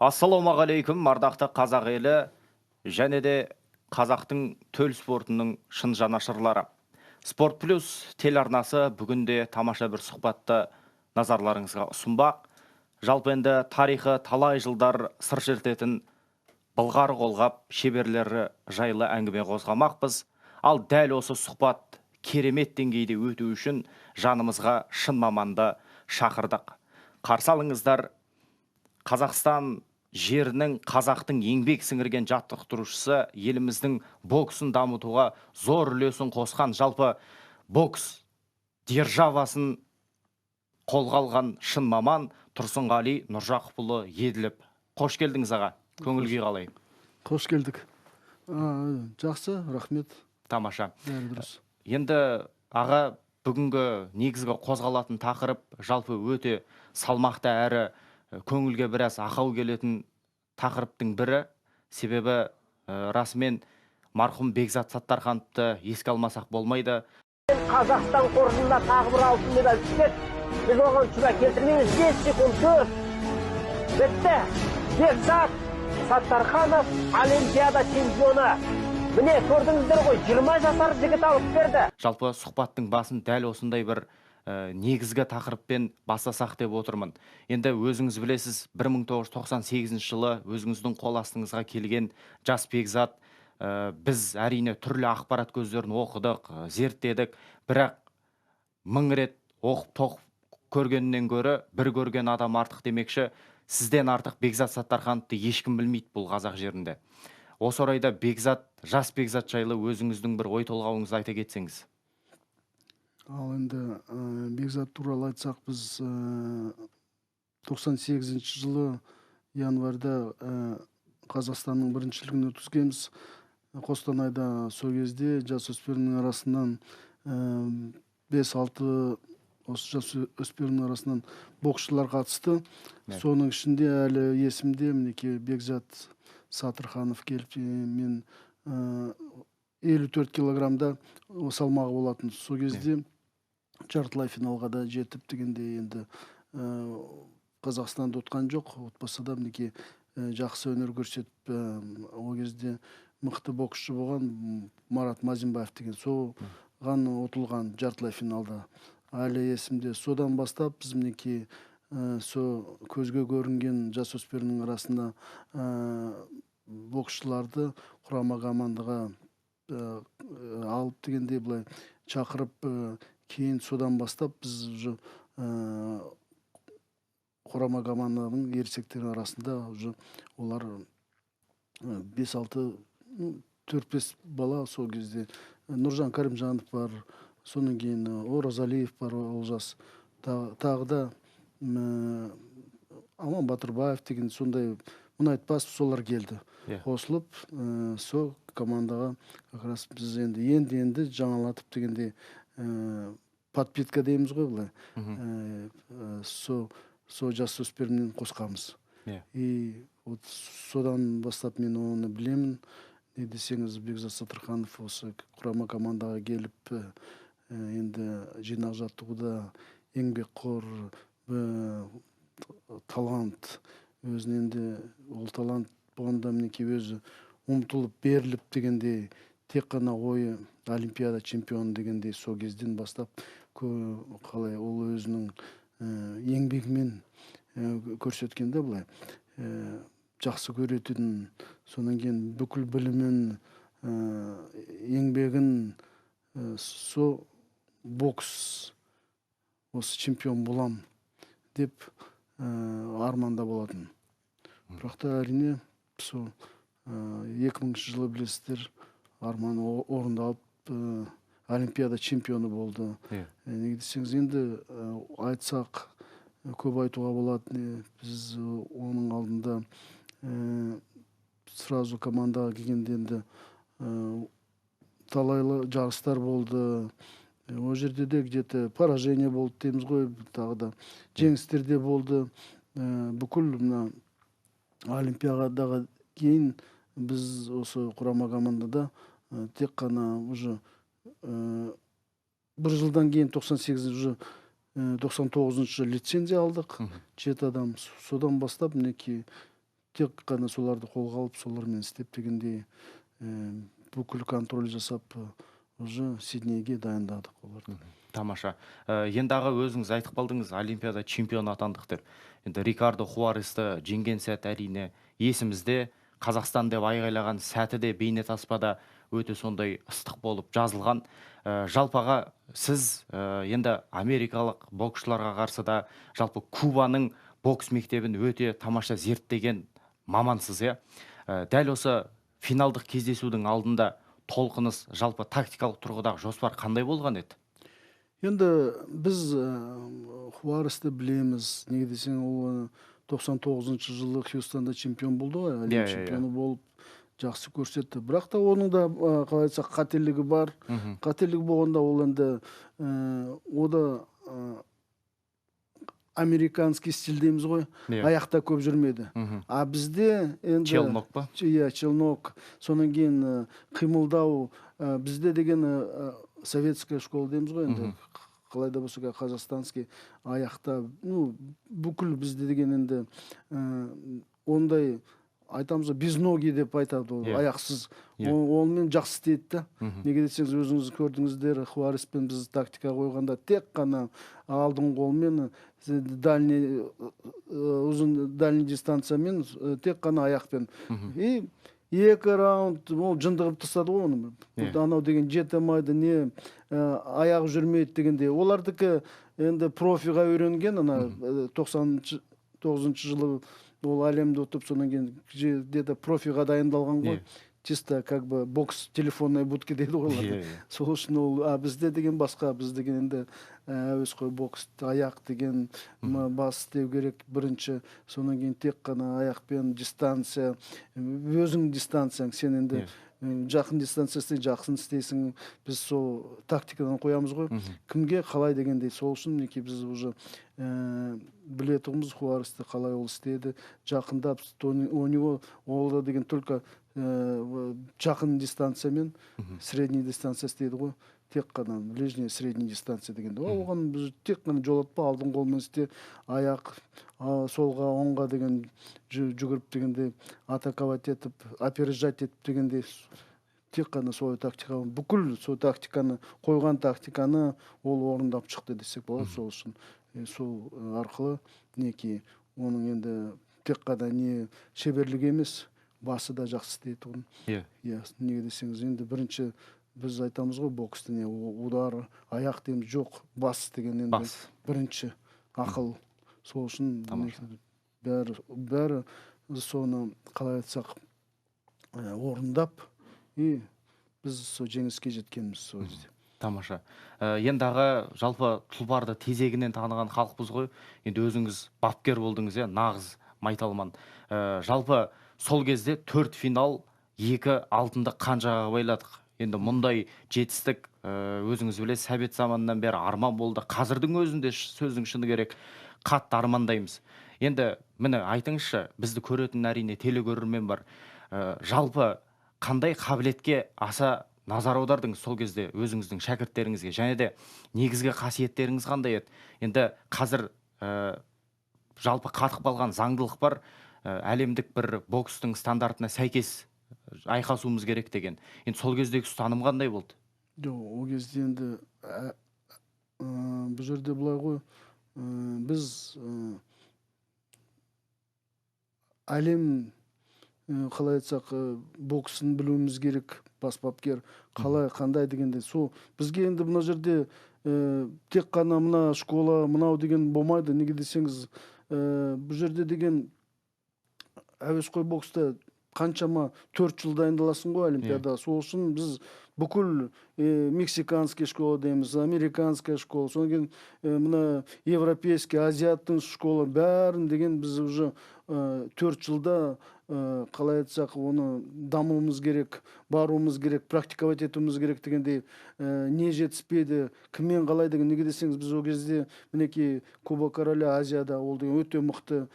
Ассалаумағалейкум, ардақты қазақ елі және де қазақтың төл спортының шын жанашырлары. Спорт плюс телеарнасы бүгінде тамаша бір сұхбатты назарларыңызға ұсынбақ. Жалпы енді тарихы талай жылдар сыр шертетін былғары қолғап шеберлері жайлы әңгіме қозғамақпыз. Ал дәл осы сұхбат керемет деңгейде өту үшін жанымызға шын маманды шақырдық. Қарсы алыңыздар, Қазақстан жерінің қазақтың еңбек сіңірген жаттықтырушысы, еліміздің боксын дамытуға зор үлесін қосқан, жалпы бокс державасын қолға алған шын маман Тұрсынғали Нұржақыпұлы Еділов. Қош келдіңіз аға. Көңіл күй қалай? Қош келдік. Жақсы, рахмет. Тамаша. Дұрыс. Енді аға, бүгінгі негізгі қозғалатын тақырып жалпы өте салмақты әрі көңілге біраз ақау келетін тақырыптың бірі. Себебі расымен марқұм Бекзат Саттархановты еске алмасақ болмайды. Қазақстан қоржынына тағы бір алтын медаль түседі. Біз оған шүбә келтірмейміз. 5 секунд сөз. Бітті. Бекзат Саттарханов Олимпиада чемпионы. Міне, көрдіңіздер ғой, 20 жасар жігіт алып берді. Жалпы сұхбаттың басын дәл осындай бір негізгі тақырыппен бастасақ деп отырмын. Енді өзіңіз білесіз, 1998 жылы өзіңіздің қол астыңызға келген жас Бекзат, біз әрине түрлі ақпарат көздерін оқыдық, зерттедік, бірақ 1000 рет оқып тоқып көргеннен гөрі бір көрген адам артық демекші, сізден артық Бекзат Саттархановты ешкім білмейді бұл қазақ жерінде. Осы орайда жас Бекзат жайлы өзіңіздің бір ой толғауыңызды айта кетсеңіз. Ал енді Бекзат туралы айтсақ, біз 98 жылы январьда Қазақстанның біріншілігін өткізгенбіз. Қостанайда сол кезде жасөспірімнің арасынан 5-6 осы жасөспірімнің арасынан боксшылар қатысты. Соның ішінде әлі есімде мінекей Бекзат Саттарханов келіп, мен 54 килограммда салмағы болатын. Сол кезде жартылай финалға да жетіп дегенде енді Қазақстанды ұтқан жоқ. Отбасы да мінекей жақсы өнер көрсетіп, ол кезде мықты боксшы болған Марат Мазимбаев деген, соған ұтылған жартылай финалда. Әлі есімде. Содан бастап біз мінекей көзге көрінген жасөспірімнің арасында боксшыларды құрама командаға алып дегенде былай шақырып, кейін содан бастап біз құрама команданың ересектер арасында олар 5-6, 4-5 бала сол кезде. Нұржан Кәрімжанов бар, соның кейін Оразалиев бар, Олжас. Тағы да Аман Батырбаев деген сондай Мұнайтпасов, солар келді. Қосылып, сол командаға как раз біз енді жаңалатып дегенде подпитка дейміз ғой бұлай. Сол жасөспірімнен қосқамыз. И содан бастап мен оны білемін. Не десеңіз, Бекзат Саттарханов осы құрама командаға келіп, енді жинақ жаттығуда еңбекқор, талант, өзін енді ол талант болғанда мінекей өзі ұмтылып беріліп дегенде, тек қана ойы Олимпиада чемпионы дегенде сол кезден бастап қалай ол өзінің еңбегімен көрсеткенде былай жақсы көретін, сонан кейін бүкіл білімін, еңбегін сол бокс осы чемпион болам деп арманда болатын. Бірақ та әрине сол 2000 жылы білесіздер, арманы орындалып Олимпиада чемпионы болды. Неге десеңіз, енді айтсақ көп айтуға болады. Біз оның алдында сразу командаға келгенде енді талайлы жарыстар болды. О жерде де где-то поражение болды дейміз ғой, тағы да жеңістер де болды. Бүкіл Олимпиадаға кейін біз осы құрама командада тек қана уже бір жылдан кейін 99 лицензия алдық, 7 адам. Содан бастап мінекей тек қана соларды қолға алып солармен істеп дегендей бүкіл контроль жасап уже Сиднейге дайындадық оларды. Тамаша. Енді өзіңіз айтып қалдыңыз, Олимпиада чемпионы атандық деп. Енді Рикардо Хуаресті жеңген сәт әрине есімізде. Қазақстан деп айғайлаған сәті де бейнетаспада өте сондай ыстық болып жазылған. Жалпаға сіз енді америкалық боксшыларға қарсы да жалпы Кубаның бокс мектебін өте тамаша зерттеген мамансыз, иә. Дәл осы финалдық кездесудің алдында толқыныс жалпы тактикалық тұрғыдағы жоспар қандай болған еді? Енді біз Хуаресті білеміз. Неге десең, ол 99 жылы Хьюстонда чемпион болды ғой, әлем чемпионы болып жақсы көрсетті. Бірақ та оның да қалай айтсақ қателігі бар. Қателігі болғанда ол енді ода американский стиль дейміз ғой, аяқта көп жүрмеді. А бізде енді челнок па? Иә, челнок. Сонан кейін қимылдау бізде деген советская школа дейміз ғой, енді қалай да болса қазақстанский аяқта, бүкіл бізде деген енді ондай айтамыз, без ноги деп айтады, аяқсыз. Онымен жақсы істейді да. Неге десеңіз, өзіңіз көрдіңіздер, Хуареспен біз тактика қойғанда тек қана алдың қолмен дальний дистанциямен тек қана аяқпен. И екі раунд ол жындығып тастады ғой оны. Анау деген жете алмайды, не аяқ жүрмейді дегенде. Олардікі енді профиға үйренген, ана 99 жылы ол әлемді ұтып, сонан кейін где-то профиға дайындалған ғой. Чисто как бы бокс телефонной будки дейді ғой. Сол үшін ол бізде деген басқа, біз деген енді әуесқой бокс аяқ деген бас істеу керек бірінші, сонан кейін тек қана аяқпен дистанция, өзің дистанцияң, сен енді жақын дистанция жақсын істейсің. Біз сол тактикадан қоямыз ғой, кімге қалай дегендей. Сол үшін неке біз уже білетіміз Хуаресті қалай ол істеді, жақындап, у него ол деген только жақын дистанциямен средний дистанция істейді ғой, тек қана ближний средний дистанция дегенде. Оған біз тек қана жолатпа, алдың қолмен істе, аяқ солға, оңға деген жүгіріп дегенде, атаковать етіп, опережать етіп дегенде, тек қана сол тактиканы, бүкіл сол тактиканы, қойған тактиканы ол орындап шықты десек болады. Сол үшін сол арқылы неке оның енді тек қана не шеберлік емес, басы да жақсы істейді оны. Неге десеңіз, енді бірінші біз айтамыз ғой, боксты не удар, аяқ дейміз, жоқ, бас деген енді бірінші ақыл. Сол үшін бәрі соны қалай айтсақ орындап, и біз сол жеңіске жеткеніміз сол кезде. Тамаша. Ендағы жалпы тұлпарды тезегінен таныған халықпыз ғой. Енді өзіңіз бапкер болдыңыз, нағыз майталман. Жалпы сол кезде 4 финал, 2 алтынды қанжаға байладық. Енді мұндай жетістік өзіңіз білесіз, совет заманынан бері арман болды. Қазірдің өзінде сөздің шыны керек, қатты армандаймыз. Енді міне айтыңызшы, бізді көретін әрине телекөрермен бар. Жалпы қандай қабілетке аса назар аудардыңыз сол кезде өзіңіздің шәкірттеріңізге, және де негізгі қасиеттеріңіз қандай еді? Енді қазір жалпы қатып қалған заңдылық бар, әлемдік бір бокстың стандартына сәйкес айқасуымыз керек деген. Енді сол кездегі ұстаным қандай болды? Ол кезде енді бұл жерде былай ғой, біз әлем қалай айтсақ боксын білуіміз керек, бас бапкер қалай қандай дегенде. Сол бізге енді мына жерде тек қана мына школа мынау деген болмайды. Неге десеңіз, бұл жерде деген әуесқой бокста қаншама 4 жыл дайындаласың ғой олимпиада. Сол үшін біз бүкіл мексиканский школа дейміз, американская школа, содан кейін мына европейский, азиаттың школа бәрін деген біз уже 4 жылда қалай айтсақ оны дамуымыз керек, баруымыз керек, практиковать етуіміз керек дегенде не жетіспейді, кіммен қалай деген. Неге десеңіз, біз ол кезде мінекей Кубок Короля Азияда ол деген өте мықты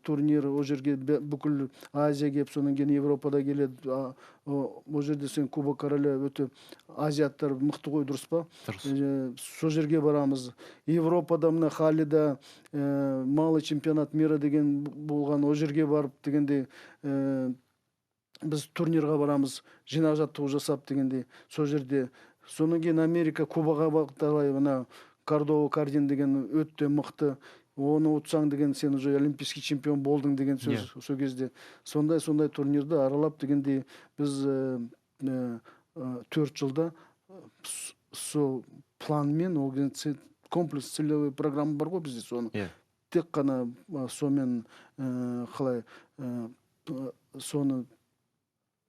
турнир, ол жерге бүкіл Азия келіп, содан кейін Европада келеді. Ол жерде сен Кубок Короля өтө азиаттар мыкты ғой, дұрыс па? Дұрыс. Сол жерге барамыз. Европада мына Халида малый чемпионат мира деген болған, о жерге барып дегенде біз турнирға барамыз, жинақ жаттығу жасап дегенде сол жерде. Содан кейін Америка, Кубаға бағытталай, мына Кордова Кардин деген өтті мықты. Оны ұтсаң деген сен уже олимпийский чемпион болдың деген сөз сол кезде. Сондай турнирді аралап дегенде біз 4 жылда сол планмен, ол комплекс целевой программа бар ғой бізде, соны тек қана сонымен қалай соны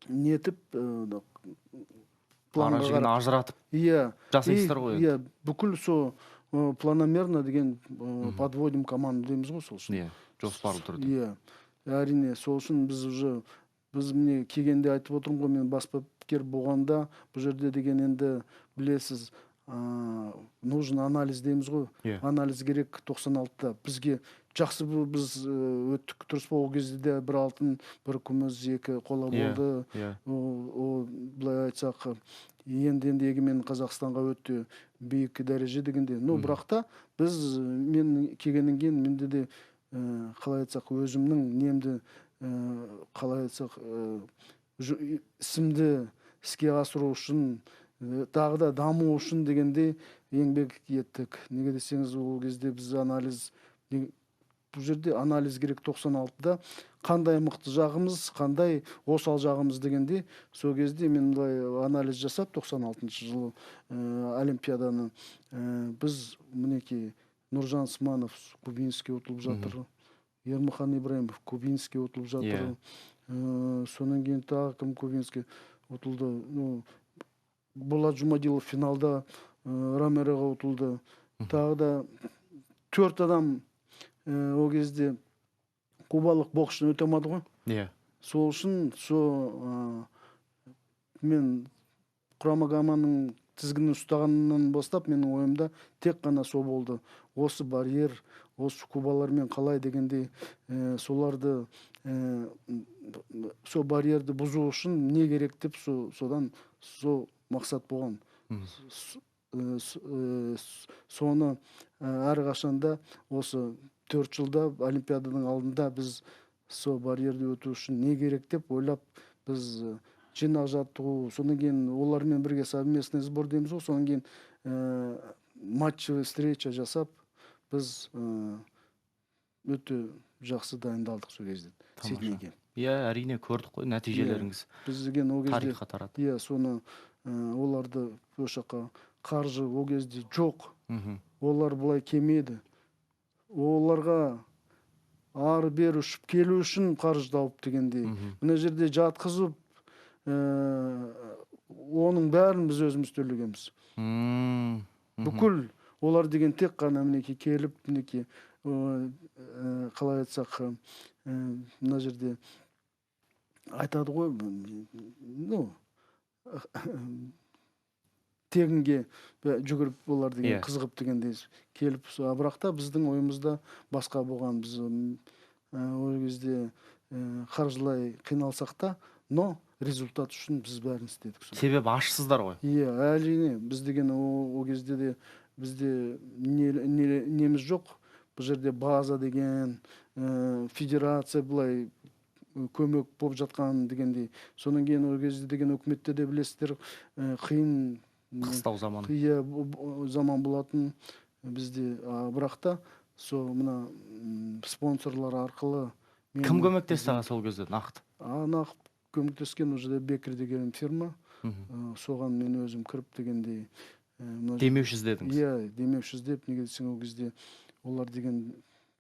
нетіп планға ажыратып жасайсыздар ғой. Иә, бүкіл сол планомерно деген подводим команду дейміз ғой, сол үшін. Жоспарлы түрде. Иә, әрине, сол үшін біз міне келгенде айтып отырмын ғой, мен бас бапкер болғанда бұл жерде деген енді білесіз, нужен анализ дейміз ғой. Анализ керек 96-та. Бізге жақсы біз өттік, дұрыс па? Ол кезде де бір алтын, бір күміс, 2 қола болды. Ол былай айтсақ, енді егемен Қазақстанға өтті биік дәреже дегенде. Бірақ та біз, мен келгеннен кейін менде де қалай айтсақ, өзімнің немді қалай айтсақ, ісімді іске асыру үшін, тағы да даму үшін дегенде еңбек еттік. Неге десеңіз, ол кезде біз анализ, бұл жерде анализ керек 96-да, қандай мықты жағымыз, қандай осал жағымыз дегенде, сол кезде мен анализ жасап 96-шы жылы олимпиаданы біз мінеки Нұржан Сманов Кубинский ұтылып жатыр, Ермахан Ибраимов Кубинский ұтылып жатыр, сонан кейін тағы кім Кубинский ұтылды, Болат Жұмадилов финалда Ромероға ұтылды, тағы да 4 адам ол кезде кубалық боксшыны өте алмады ғой. Сол үшін мен құрама команданың тізгінін ұстағаннан бастап менің ойымда тек қана сол болды. Осы барьер, осы кубалармен қалай дегенде соларды, сол барьерді бұзу үшін не керек деп содан сол мақсат болған. Соны әрқашанда осы 4 жылда олимпиаданың алдында біз сол барьерді өту үшін не керек деп ойлап, біз жинақ жаттығу, содан кейін олармен бірге совместный сбор дейміз ғой, содан кейін матчевый встреча жасап, біз өте жақсы дайындалдық сол кезде Сиднейге. Әрине көрдік қой нәтижелеріңіз. Біз деген ол кезде тарихқа тарады. Соны оларды өшаққа қаржы ол кезде жоқ. Олар бұлай кемеді. Оларға ары бері ұшып келу үшін қаржы тауып дегенде. Мына жерде жатқызып, оның бәрін біз өзіміз төлегенбіз. Бүкіл олар деген тек қана мінеки келіп, мінеки қалай айтсақ, мына жерде айтады ғой, тегінге жүгіріп олар деген қызығып дегенде келіп, бірақ та біздің ойымызда басқа болған. Біз ол кезде қаржылай қиналсақ та, но результат үшін біз бәрін істедік. Себебі ашсыздар ғой. Әрине, біз деген ол кезде де бізде неміз жоқ. Бұл жерде база деген, федерация бұлай көмек болып жатқан дегендей. Сонан кейін ол кезде деген өкіметте де білесіздер, қиын қыстау заман. Заман болатын бізде. Бірақ та сол мына спонсорлар арқылы. Кім көмектесті сол кезде нақты? Нақты көмектескен уже Бекер деген фирма. Соған мен өзім кіріп дегендей. Демеуші іздедіңіз? Демеуші іздеп, неге десең ол кезде олар деген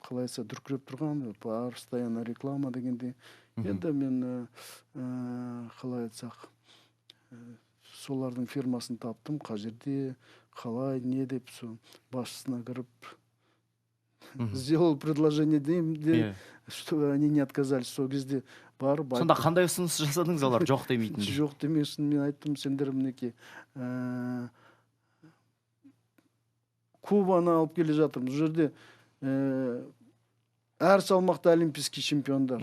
қалайса дүркіреп тұрған, постоянно реклама дегенде. Енді мен қалай айтсақ, солардың фирмасын таптым, қай жерде, қалай, не деп, басшысына кіріп, сделал предложение деймін, что они не отказались. Сол кезде барып. Сонда қандай ұсыныс жасадыңыз, олар жоқ демейтін? Жоқ демесін, мен айттым, сендер мінеки Кубаны алып келе жатырмыз. Бұл жерде әр салмақта олимпийский чемпиондар.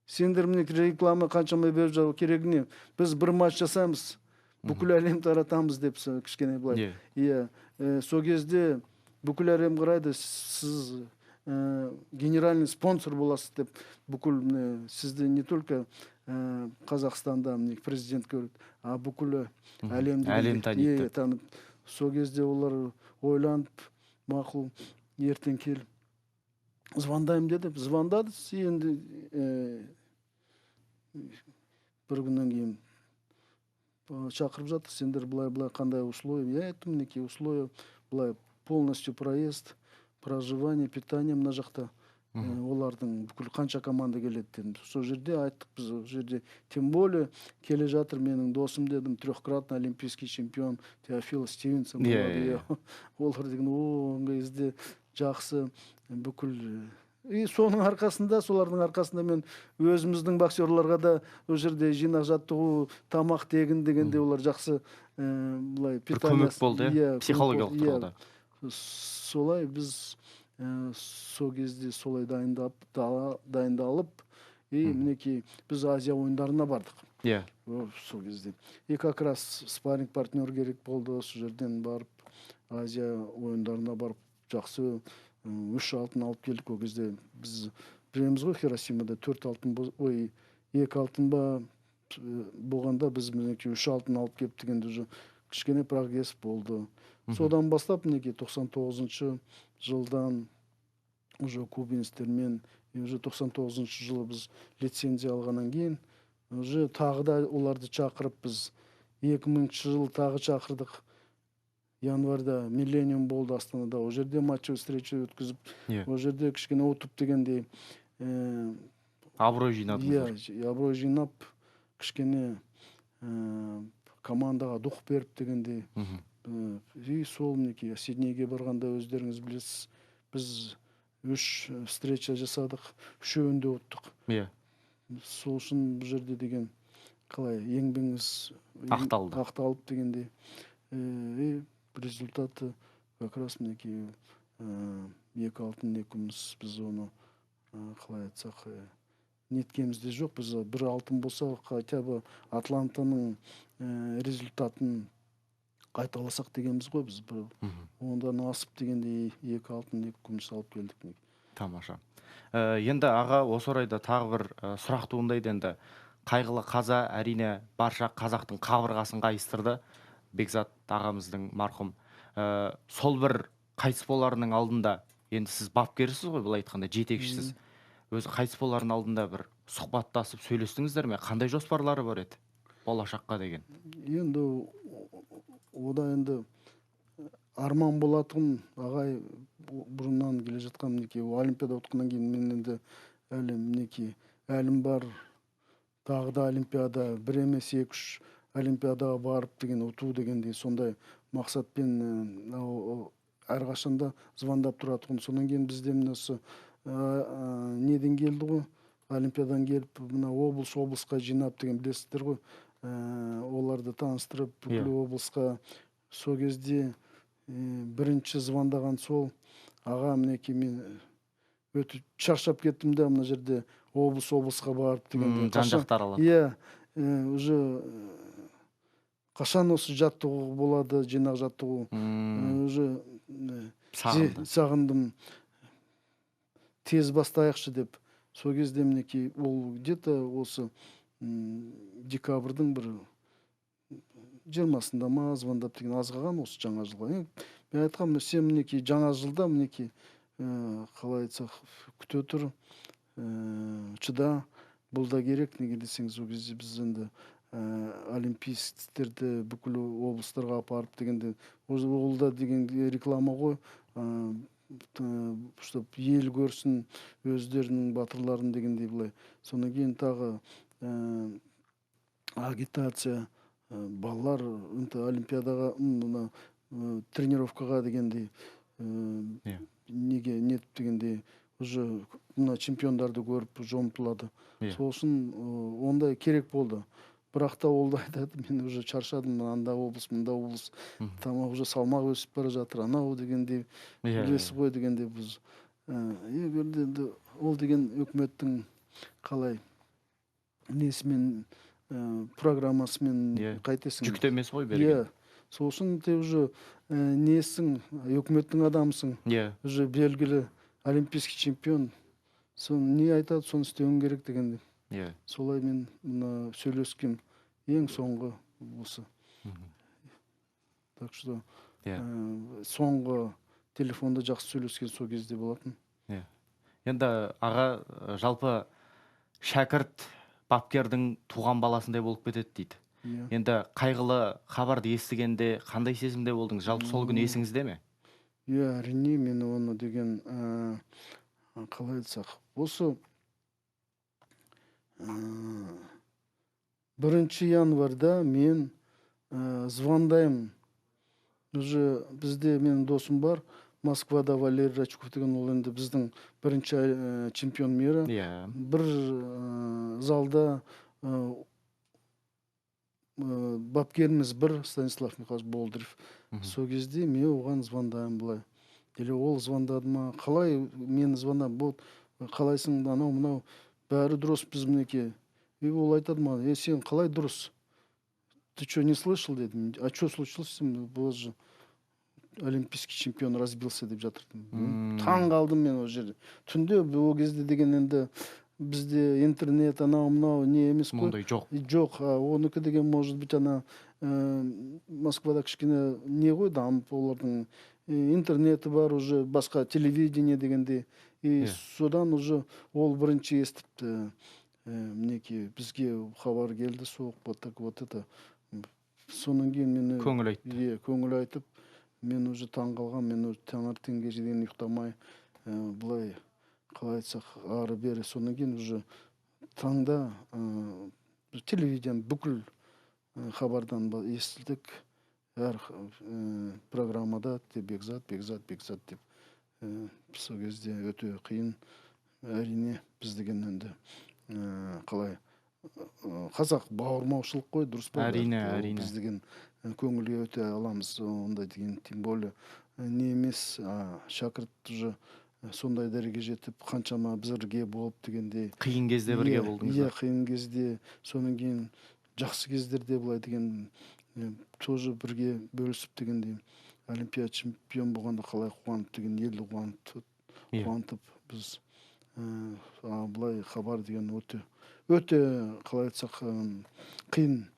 Сендер міне реклама қаншама беріп жатыр, керек не? Біз бір матч жасаймыз, бүкіл әлем таратамыз деп кішкене былай. Иә, сол кезде бүкіл әлем қарайды, сіз генеральный спонсор боласыз деп, бүкіл сізді не только Қазақстанда президент көреді, а бүкіл әлем таниды. танып. Сол кезде олар ойланып, мақұл, ертең келіп звондаймын деді. Звондады, енді бір күннен кейін шақырып жатыр, сендер былай қандай условия? Я айттым, мінекей условия, былай полностью проезд, проживание, питание мына жақта. Олардың бүкіл қанша команда келеді дедім. Сол жерде айттық біз, ол жерде тем более келе жатыр менің досым дедім, трехкратный олимпийский чемпион Теофил Стивенсон болады. Олар деген ол кезде жақсы бүкіл. И соның арқасында, солардың арқасында мен өзіміздің боксерларға да ол жерде жинақ жаттығу, тамақ тегін дегенде олар жақсы былай питание. Көмек болды, психологиялық тұрғыда. Солай біз сол кезде солай дайындалып, мінекей біз Азия ойындарына бардық. Сол кезде. И как раз спарринг партнер керек болды, осы жерден барып, Азия ойындарына барып, жақсы 3 алтын алып келдік. Ол кезде біз білеміз ғой, Хиросимада 4 алтын, 2 алтын ба болғанда біз мінекей 3 алтын алып келіп дегенде уже кішкене прогресс болды. Содан бастап мінекей 99 жылдан уже кубинстермен, уже 99 жылы біз лицензия алғаннан кейін, уже тағы да оларды чақырып біз 2000 жыл тағы чақырдық. Январда Миллениум болды Астанада. Ол жерде матчы встреча өткізіп, ол жерде кішкене ұтып дегендей абырой жинадыңыздар. Абырой жинап, кішкене командаға дух беріп дегендей. И сол мінекей Сиднейге барғанда өздеріңіз білесіз, біз 3 встреча жасадық, 3-өңде ұттық. Сол үшін бұл жерде деген қалай еңбегіңіз ақталып дегендей. И результаты как раз мінекей 2 алтын 2 күміс, біз оны қалай айтсақ неткемізде жоқ. Біз 1 алтын болса, хотя бы Атлантаның результатын қайталасақ дегенбіз ғой біз. Ондан асып дегенде 2 алтын 2 күміс алып келдік. Тамаша. Енді аға, осы орайда тағы бір сұрақ туындайды. Енді қайғылы қаза әрине барша қазақтың қабырғасын қайыстырды. Бекзат ағамыздың марқұм. Сол бір қайтыс боларының алдында, енді сіз бапкерсіз ғой, былай айтқанда жетекшісіз. Өзі қайтыс боларының алдында бір сұхбаттасып сөйлестіңіздер ме? Қандай жоспарлары бар еді болашаққа деген? Енді ода енді арман болатын ағай бұрыннан келе жатқан мінекей олимпиада ұтқаннан кейін мен енді әлім бар, тағы да олимпиада, 1 емес 2-3 олимпиадаға барып деген ұту дегендей сондай мақсатпен әрқашанда звондап тұратұғын. Сонан кейін бізде осы неден келді ғой, олимпиадан келіп, мына облысқа жинап деген білесіздер ғой, оларды таныстырып, бүкіл облысқа. Сол кезде бірінші звондаған сол аға, мінекей мен өте шаршап кеттім да, мына жерде облысқа барып деген. Жан-жақтар алады. Уже қашан осы жаттығу болады, жинақ жаттығу. Уже сағындым, тез бастайықшы деп. Сол кезде мінекей ол где-то осы декабрьдің бір 20-сында ма звондап деген азғаған осы жаңа жылға. Мен айтқам, сен мінекей жаңа жылда мінекей қалай айтсақ күте тұр, шыда, бұл да керек. Неге десеңіз, ол кезде біз енді олимпийстерді бүкіл облыстарға апарып дегенде, ол да деген реклама ғой, чтоб ел көрсін өздерінің батырларын дегендей былай. Содан кейін тағы агитация, балалар олимпиадаға, тренировкаға дегендей, неге нет дегендей, уже чемпиондарды көріп жомтылады. Сол үшін ондай керек болды. Бірақ та ол да айтады, мен уже шаршадым, анда облыс, мында облыс, тамақ уже салмақ өсіп бара жатыр, анау дегендей, білесіз ғой дегендей біз. Ол деген өкіметтің қалай несімен программасымен Иә. қайтесің. Жүкті емес ғой берген. Иә. Сосын те уже несің, өкіметтің адамсың, Иә. уже белгілі олимпийский чемпион. Соны не айтады, соны істеуің керек дегенде. Иә. Солай мен мына сөйлескем ең соңғы осы. Так что Иә. соңғы телефонда жақсы сөйлескен сол кезде болатын. Иә. Енді аға, жалпы шәкірт бапкердің туған баласындай болып кетеді дейді. Иә. Енді қайғылы хабарды естігенде қандай сезімде болдыңыз? Жалпы сол күн есіңізде ме? Иә, әрине мен оны деген қалай айтсақ, осы 1 январда мен звондаймын. Уже бізде менің досым бар, Москвада Валерий Рачков деген, ол енді біздің бірінші чемпион мира. Иә. Бір залда бапкеріміз бір, Станислав Михайлович Болдырев. Сол кезде мен оған звондаймын былай. Или ол звондады ма, қалай мен звондам, болды, қалайсың, анау мынау бәрі дұрыс біз мінеке. И ол айтады маған, сен қалай дұрыс? Ты что, не слышал, дедім. А что случилось? Бұл же олимпийский чемпион разбился деп жатырдым. Таң қалдым мен ол жерде. Түнде ол кезде деген енді бізде интернет анау мынау не емес қой. Мұндай жоқ. Жоқ, оныкі деген может быть ана Москвада кішкене не ғой, дамып олардың интернеті бар, уже басқа телевидение дегенде. И содан уже ол бірінші естіпті. Мінеке бізге хабар келді, соқ, вот это. Сонан кейін мені Көңіл айтты. Көңіл айтып, мен уже таң қалған, мен уже таңертеңге дейін ұйықтамай, былай қалай айтсақ, ары бері. Сонан кейін уже таңда телевидение бүкіл хабардан естілдік. Әр программада Бекзат деп. Сол кезде өте қиын, әрине біз деген енді қалай қазақ бауырмаушылық қой, дұрыс па? Әрине. Біз деген көңілге өте аламыз ондай деген, тем более не емес, шәкірт уже сондай дәреге жетіп, қаншама бірге болып дегенде. Қиын кезде бірге болдыңыздар. Иә, қиын кезде, сонан кейін жақсы кездерде былай деген тоже бірге бөлісіп дегенде, олимпиада чемпион болғанда қалай қуанып деген, елді қуантып біз былай хабар деген өте қалай айтсақ қиын,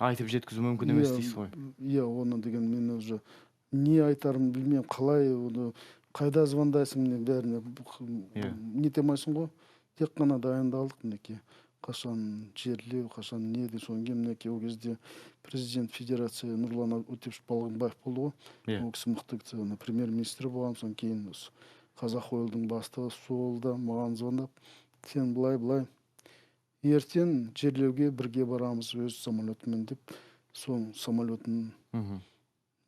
айтып жеткізу мүмкін емес дейсіз ғой. Иә, оны деген мен уже не айтарым білмеймін, қалай, қайда звондайсың, бәріне не демайсың ғой. Тек қана дайындалдық, мінеке. Қашан жерлеу, қашан не де, соң кейін мінеке ол кезде президент федерация Нұрлан Өтепіш Балғынбаев болды ғой. Ол кісі мықты премьер-министрі болған, соң кейін Қазақ ойылдың бастығы солда маған звондап, сен былай ертең жерлеуге бірге барамыз өз самолетімен деп, соң самолетін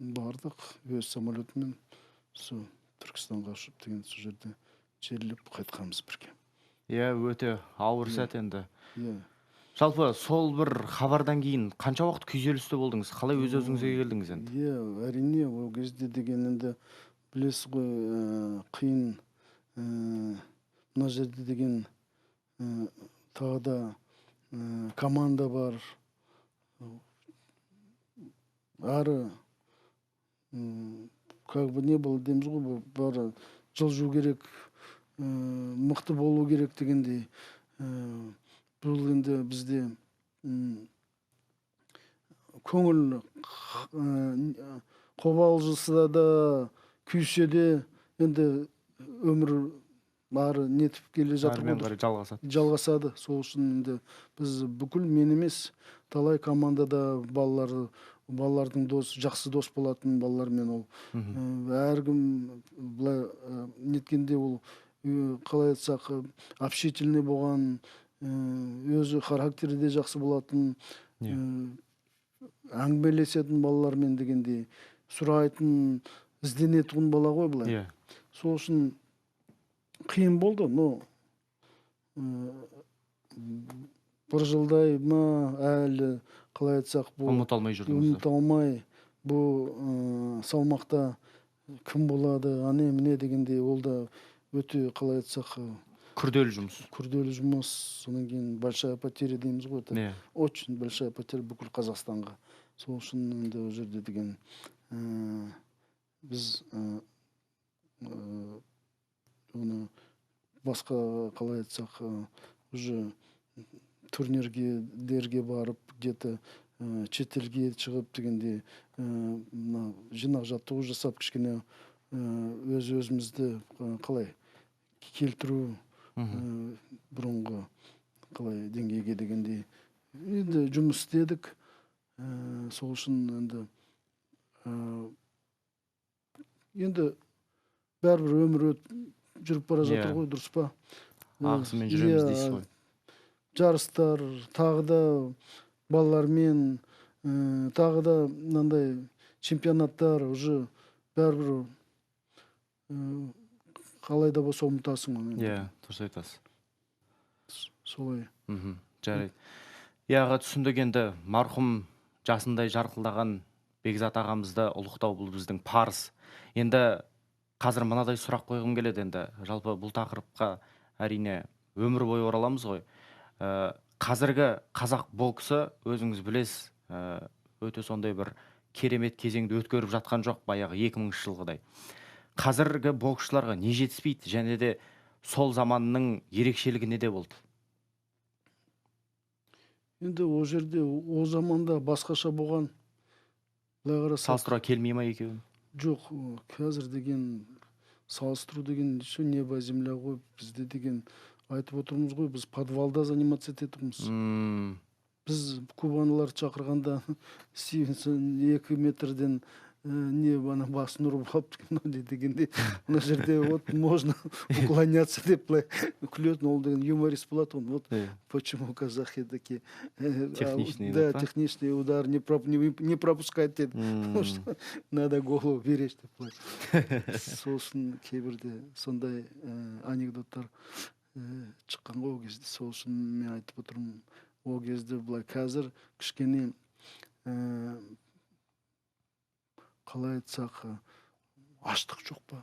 бардық, өз самолетімен Түркістанға ұшып деген сол жерде жерлеп қайтқанбыз бірге. Иә, өте ауыр сәт енді. Иә. Жалпы сол бір хабардан кейін қанша уақыт күйзелісте болдыңыз? Қалай өз-өзіңізге келдіңіз енді? Иә, әрине ол кезде деген енді білесіз ғой, қиын. Мына жерде деген тағы да команда бар. Ары как бы не было дейміз ғой, бары жылжу керек, мықты болу керек дегендей. Бұл енді бізде көңіл қобалжыса да, күйсе де, енді өмір бары нетіп келе жатыр. Жалғасады. Сол үшін енді біз бүкіл мен емес, талай командада балалардың жақсы дос болатын балалармен ол. Әркім былай неткенде ол қалай айтсақ, общительный болған, өзі характері де жақсы болатын, әңгімелесетін балалармен дегенде, сұрайтын, ізденетін бала ғой былай. Сол үшін қиын болды, но бір жылдай ма әлі қалай айтсақ, ұмыта алмай жүрдіңіз. Ұмыта алмай, бұл салмақта кім болады, ане міне дегенде, ол да өте қалай айтсақ Күрделі жұмыс. Күрделі жұмыс, содан кейін большая потеря дейміз ғой. Это очень большая потеря бүкіл Қазақстанға. Сол үшін енді ол жерде деген біз оны басқа қалай айтсақ уже турнирге барып, где-то шетелге шығып дегенде жинақ жаттығу жасап кішкене өзімізді қалай келтіру бұрынғы қалай деңгейге дегенде енді жұмыс істедік. Сол үшін енді бәрібір өмір жүріп бара жатыр ғой, дұрыс па? Ағысымен жүреміз дейсіз ғой. Жарыстар, тағы да балалармен, тағы да мынандай чемпионаттар уже бәрібір қалай да болса ұмытасың оны. Дұрыс айтасыз. Солай. Жарайды. Аға, түсіндік. Енді марқұм жасындай жарқылдаған Бекзат ағамызды ұлықтау бұл біздің парыз. Енді қазір мынадай сұрақ қойғым келеді. Енді жалпы бұл тақырыпқа әрине өмір бойы ораламыз ғой. Қазіргі қазақ боксы өзіңіз білесіз, өте сондай бір керемет кезеңді өткеріп жатқан жоқ, баяғы 2000 жылғыдай. Қазіргі боксшыларға не жетіспейді, және де сол заманның ерекшелігі неде болды? Енді ол жерде ол заманда басқаша болған. Салыстыруға келмей ма екеуін? Жоқ, қазір деген салыстыру деген небо земля ғой. Бізде деген айтып отырмыз ғой, біз подвалда заниматься ететіміз. Біз кубанылар шақырғанда Стивенсон 2 метрден бана басын ұрып алып дегенде, мына жерде вот можно уклоняться деп күлетін, ол деген юморист болады. Вот почему казахи такие техничный удар не пропускать деді, потому что надо голову беречь деп. Сол үшін кейбірде сондай анекдоттар шыққан ғой ол кезде. Сол үшін мен айтып отырмын, ол кезде былай қазір кішкене қалай айтсақ аштық жоқ па?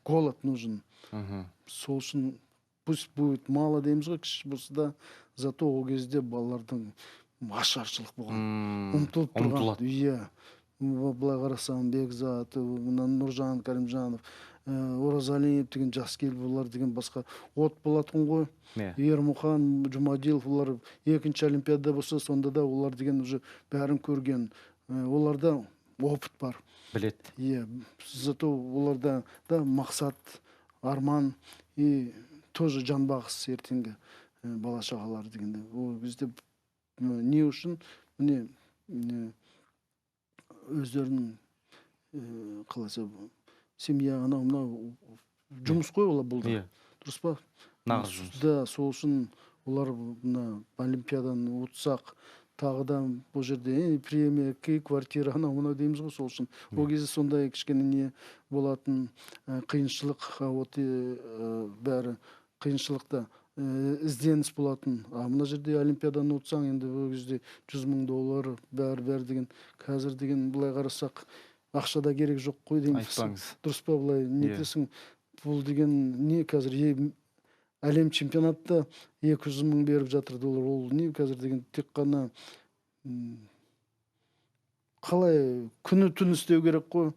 Голод нужен. Сол үшін пусть будет мало дейміз ғой, кіші болса да, зато ол кезде балалардың ашаршылық болған, ұмтылып тұрған. Былай қарасам Бекзат, Нұржан Кәрімжанов, Оразалиев деген жас келіп, олар деген басқа от болатын ғой. Ермұхан, Жұмадилов, олар екінші олимпиада болса, сонда да олар деген уже бәрін көрген. Оларда опыт бар. Білет. Зато оларда да мақсат, арман и тоже жанбағыс ертеңгі бала шағалар дегенде. Ол бізде не үшін? Міне өздерінің қаласа семья, анау жұмыс қой олар бұл да. Дұрыс па? Нағыз жұмыс. Да, сол үшін олар олимпиадан ұтсақ, тағы да бұл жерде премия, квартира, анау дейміз ғой. Сол үшін ол кезде сондай кішкене не болатын қиыншылық, бәрі қиыншылықта ізденіс болатын. Мына жерде олимпиадан ұтсаң, енді ол кезде $100,000 бәрі деген. Қазір деген былай қарасақ ақшада керек жоқ қой дейміз. Айтпаңыз. Дұрыс па, былай нетесің? Бұл деген не қазір әлем чемпионатта $200,000 беріп жатыр доллар. Ол не қазір деген тек қана қалай күні түн істеу керек қой.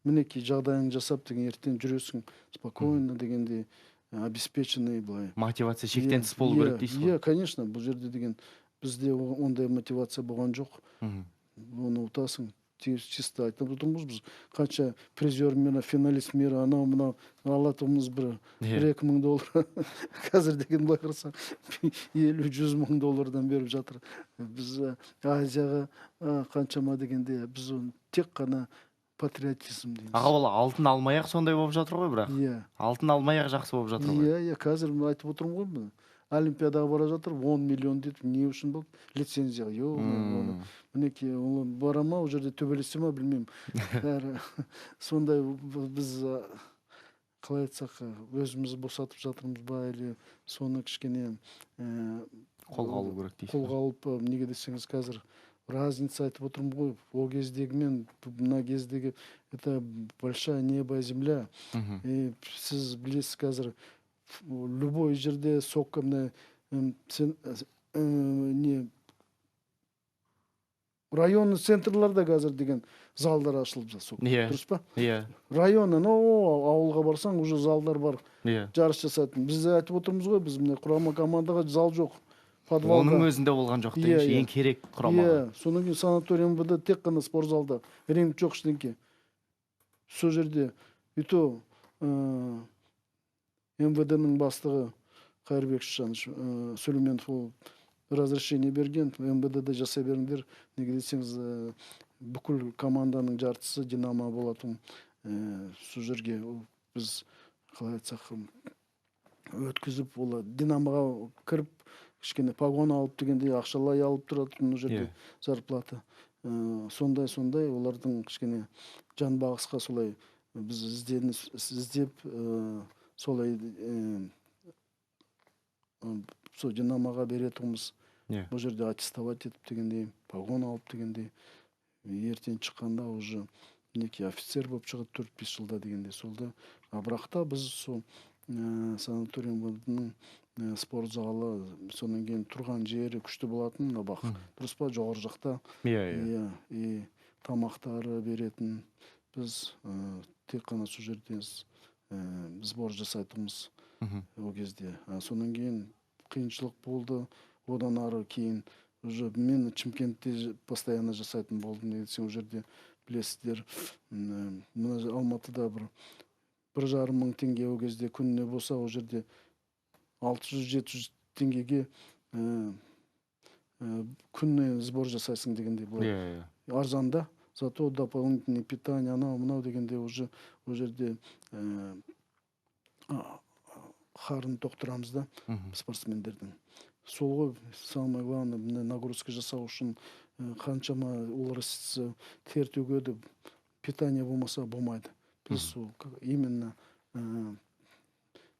Мінекей жағдайын жасап деген ертең жүресің спокойно дегенде обеспеченный былай. Мотивация шектен тыс болу керек дейсіз ғой? Конечно, бұл жерде деген бізде ондай мотивация болған жоқ. Оны ұтасың. Чисто айтып отырмыз, біз қанша призер мені, финалист мені, анау алатымыз бір $2,000. Қазір деген былай қарасаң $50-100,000 беріп жатыр. Біз Азияға қаншама дегенде біз оны тек қана патриотизм дейміз. Аға, ол алтын алмай-ақ сондай болып жатыр ғой, бірақ. Алтын алмай-ақ жақсы болып жатыр ғой. Қазір айтып отырмын ғой, олимпиадаға бара жатыр, 10 миллион дейді, не үшін болды? Лицензия. Мінеке, ол бара ма, ол жерде төбелесе ма, білмеймін. Сондай біз қалай айтсақ, өзімізді босатып жатырмыз ба, әлі соны кішкене қолға алу керек дейсіз. Қолға алып, неге десеңіз қазір разница айтып отырмын ғой. Ол кездегі мен мына кездегі это большая небо и земля. И сіз білесіз қазір любой жерде сокка мына сен не районный центрларда қазір деген залдар ашылып жатыр. Дұрыс па? Иә. Район, ауылға барсаң уже залдар бар. Иә. Жарыс жасайтын. Біз айтып отырмыз ғой, біз міне құрама командаға зал жоқ. Подвалда. Оның өзінде болған жоқ дейінші, ең керек құрамаға. Содан кейін санаторий МВД тек қана спорт залда. Ринг жоқ ештеңке. Сол жерде и то МВД-ның бастығы Қайырбек Сүлейменов ол разрешение берген, МВД-де жасай беріңдер. Неге десеңіз, бүкіл команданың жартысы Динамо болатын. Сол жерге біз қалай айтсақ өткізіп, ол Динамоға кіріп, кішкене погон алып дегенде ақшалай алып тұратын жерде зарплата. Сондай олардың кішкене жан бағысқа солай біз іздеп солай сол Динамоға беретініміз. Бұл жерде аттестовать етіп дегендей, погон алып дегендей, ертең шыққанда уже неке офицер болып шығып 4-5 жылда дегенде солда. Абырақта біз сол санаторийның спорт залы, содан кейін тұрған жері күшті болатын, абақ. Дұрыс па, жоғары жақта. И тамақтары беретін. Біз тек қана сол жерден сбор жасайтынымыз ол кезде. Содан кейін қиыншылық болды. Одан ары кейін уже мен Чимкентте постоянно жасайтын болдым. Негізі ол жерде білесіздер, мына Алматыда 1,5 мың теңге ол кезде күніне болса, ол жерде 600-700 теңгеге күніне сбор жасайсың дегенде болады. Арзанда, зато дополнительное питание, мынау дегенде уже ол жерде қарын тоқтырамыз да спортсмендердің. Сол ғой, самое главное, нагрузка жасау үшін қаншама олар тер төгеді, питание болмаса болмайды. Біз именно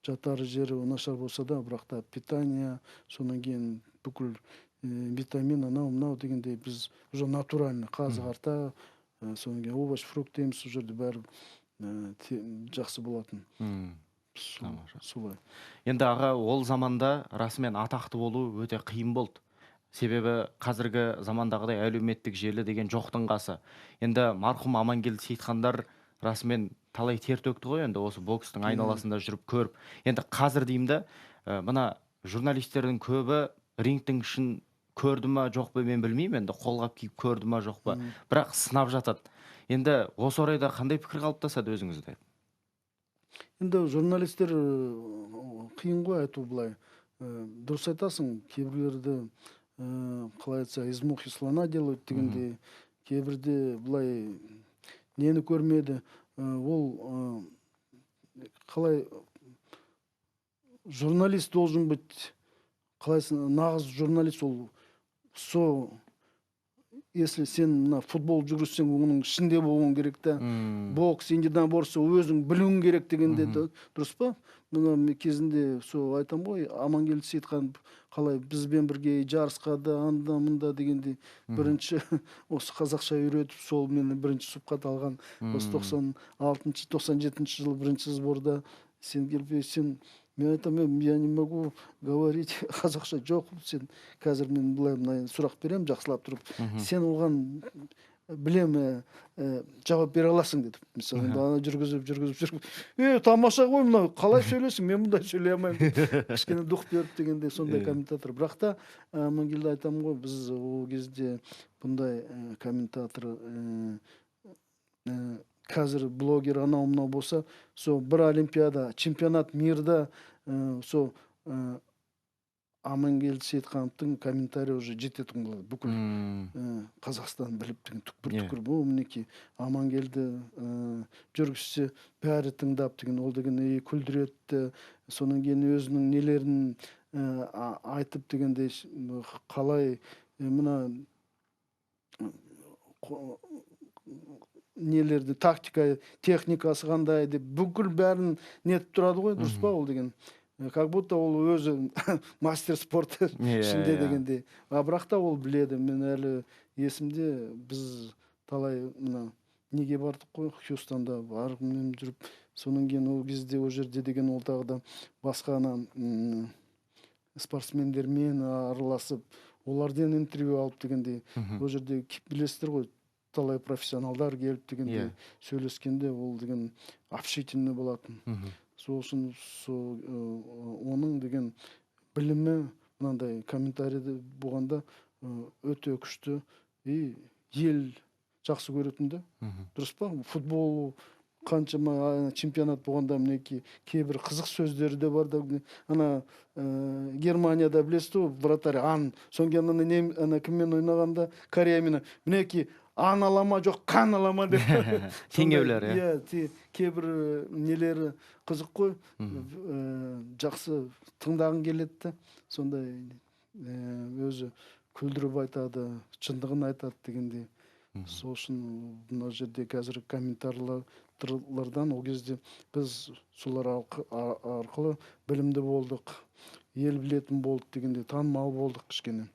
жатар жері нашар болса да, бірақта питание, сонан кейін бүкіл витамин, мынау дегенде біз уже натуральный қазы қарта, сонан кейін овощ, фрукт дейміз, сол жерде бәрі жақсы болатын. Солай. Енді аға, ол заманда расымен атақты болу өте қиын болды. Себебі қазіргі замандағыдай әлеуметтік желі деген жоқтың қасы. Енді марқұм Амангелді Сейітхандар расымен талай тер төкті ғой, енді осы бокстың айналасында жүріп көріп. Енді қазір деймді, мына журналистердің көбі рингтің ішін көрді ма, жоқ па, мен білмеймін, енді қолғап киіп көрді ма, жоқ па, бірақ сынап жатады. Енді осы орайда қандай пікір қалыптасады өзіңізде? Енді журналистер қиын ғой айту былай. Дұрыс айтасың, кейбірлерді қалай айтса, из мухи слона делают дегенде, кейбірде былай нені көрмеді. Ол қалай журналист должен быть, қалай нағыз журналист ол если сен футбол жүргізсең, оның ішінде болуың керек та. Бокс, единоборство өзің білуің керек дегенде дұрыс па? Мына кезінде сол айтам ғой, Амангелді Сейітхан қалай бізбен бірге жарысқа да, анда-мында дегенде бірінші осы қазақша үйретіп, сол мені бірінші сұхбат алған. Осы 96-97 жыл бірінші сборда сен келбейсің. Мен айтам, я не могу говорить қазақша, жоқ, сен қазір мен былай сұрақ берем, жақсылап тұрып, сен оған білем жауап бере аласың деді. Мысалы, жүргізіп, тамаша ғой, мынау қалай сөйлесің, мен мұндай сөйлей алмаймын. Кішкене дух беріп дегенде сондай комментатор. Бірақ та Амангелді айтам ғой, біз ол кезде бұндай комментатор қазір блогер анау-мынау болса, сол бір олимпиада, чемпионат мирда, сол Амангелді Сейітхановтың комментарий уже жететін болады. Бүкіл Қазақстан біліп деген түкпір-түкпір. Бұл мінеки Амангелді жүргізсе бәрі тыңдап деген, ол деген күлдіретті, соның кейін өзінің нелерін айтып дегенде қалай мына нелерді, тактика, техникасы қандай деп бүкіл бәрін нетіп тұрады ғой, дұрыс па ол деген. Как будто ол өзі мастер спорт ішінде дегенде. Бірақ та ол біледі. Мен әлі есімде біз талай мына неге бардық қой, Хьюстонда барып жүріп, сонан кейін ол кезде ол жерде деген ол тағы да басқа спортсмендермен араласып, олардан интервью алып дегендей, ол жерде білесіздер ғой, талай профессионалдар келіп дегендей сөйлескенде ол деген общительный болатын. Сол үшін оның деген білімі мынандай комментарийде болғанда өте күшті, и ел жақсы көретін де. Дұрыс па? Футбол қаншама чемпионат болғанда мінекей кейбір қызық сөздері де бар да. Ана Германияда білесіз ғой, вратарь ан, соңғы ана кіммен ойнағанда Кореямен мінекей ан алама жоқ, қан алама деп. Теңеулер, иә, кейбір нелері қызық қой, жақсы тыңдағың келеді. Сондай өзі күлдіріп айтады, шындығын айтады дегендей. Сол үшін мына жерде қазір комментарийлердан ол кезде біз солар арқылы білімді болдық, ел білетін болдық дегенде, танымал болдық кішкене.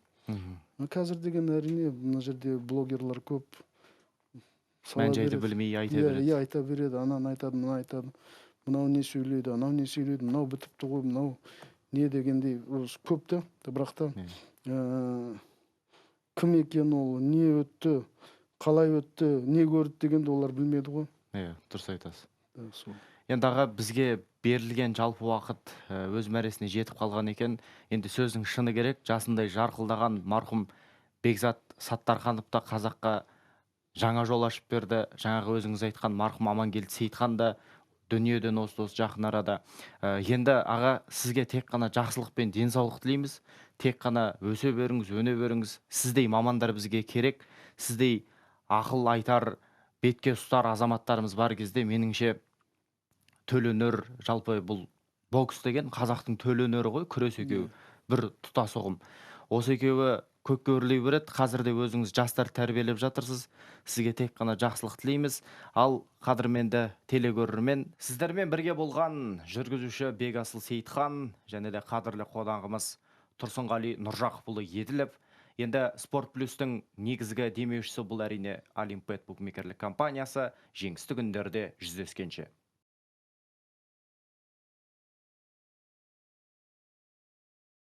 Қазір деген әрине мына жерде блогерлар көп. Мән-жайды білмей айта береді. Айта береді, ананы айтады, мына айтады. Мынау не сөйлейді, анау не сөйлейді, мынау бітіпті ғой, мынау не дегендей көп та. Бірақ та кім екен ол, не өтті, қалай өтті, не көрді дегенді олар білмеді ғой. Дұрыс айтасыз. Енді аға, бізге берілген жалпы уақыт өз мәресіне жетіп қалған екен. Енді сөздің шыны керек, жасындай жарқылдаған марқұм Бекзат Саттарханов та қазаққа жаңа жол ашып берді. Жаңағы өзіңіз айтқан марқұм Амангелді Сейітхан да дүниеден осы жақын арада. Енді аға, сізге тек қана жақсылық пен денсаулық тілейміз. Тек қана өсе беріңіз, өне беріңіз. Сіздей мамандар бізге керек. Сіздей ақыл айтар, бетке ұстар азаматтарымыз бар кезде, меніңше төл өнер, жалпы бұл бокс деген қазақтың төл өнері ғой, күрес екеуі бір тұтас ұғым. Осы екеуі көкке өрлей береді. Қазірде өзіңіз жастар тәрбиелеп жатырсыз. Сізге тек қана жақсылық тілейміз. Ал қадірменді телекөрермен, сіздермен бірге болған жүргізуші Бекасыл Сейітхан және де қадірлі қонағымыз Тұрсынғали Нұржақыпұлы Еділов. Енді Спорт Плюстің негізгі демеушісі бұл әрине Олимпет букмекерлік компаниясы. Жеңісті күндерде жүздескенше.